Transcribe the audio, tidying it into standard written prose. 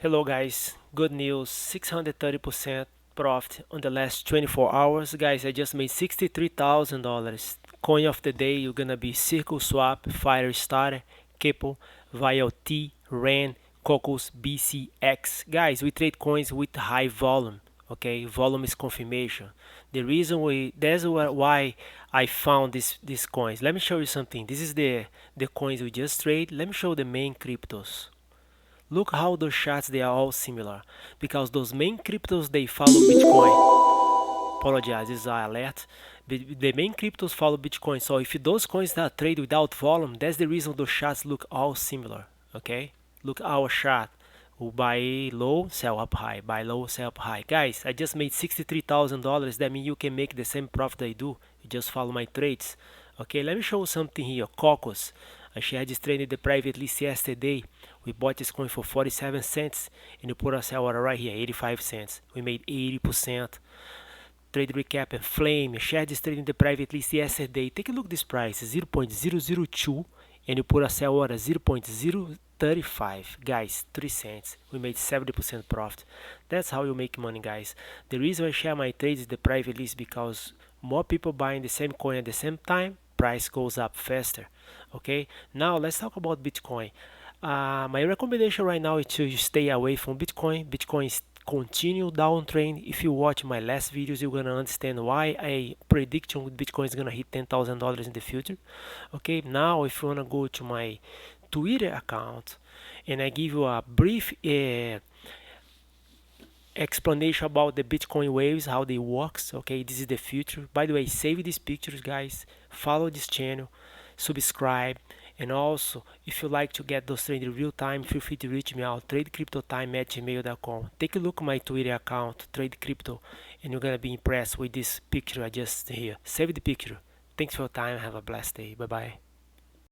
Hello guys, good news, 630% profit on the last 24 hours. Guys, I just made $63,000. Coin of the day, you're gonna be CircleSwap, FireStarter, Kepple, VAOIT, RAN, Cocos-BCX. Guys, we trade coins with high volume. Okay, volume is confirmation. That's why I found these coins. Let me show you something. This is the coins we just trade. Let me show the main cryptos. Look how those charts, they are all similar because those main cryptos, they follow Bitcoin. Apologize, this is an alert. The main cryptos follow Bitcoin, so if those coins that trade without volume, that's the reason those charts look all similar. Okay, look our chart. We buy low, sell up high, buy low, sell up high. Guys, I just made $63,000. That means you can make the same profit I do. You just follow my trades. Okay, let me show you something here. Cocos, a share just traded the private list yesterday. We bought this coin for 47 cents and we put a sell order right here, 85 cents. We made 80%. Trade recap and Flame, a share just traded the private list yesterday. Take a look at this price, 0.002, and you put a sell order 0.035. Guys, 3 cents. We made 70% profit. That's how you make money, guys. The reason I share my trades in the private list because more people buying the same coin at the same time, price goes up faster. Okay, now let's talk about Bitcoin. My recommendation right now is to stay away from Bitcoin. Bitcoin is continue downtrend. If you watch my last videos, you're gonna understand why I prediction with Bitcoin is gonna hit $10,000 in the future. Okay, now if you wanna go to my Twitter account and I give you a brief explanation about the Bitcoin waves, how they works. Okay, this is the future. By the way, save these pictures, guys. Follow this channel, subscribe, and also if you like to get those trades in real time, feel free to reach me out, tradecryptotime@gmail.com. Take a look at my Twitter account, Trade Crypto, and you're gonna be impressed with this picture I just here. Save the picture. Thanks for your time. Have a blessed day. Bye bye.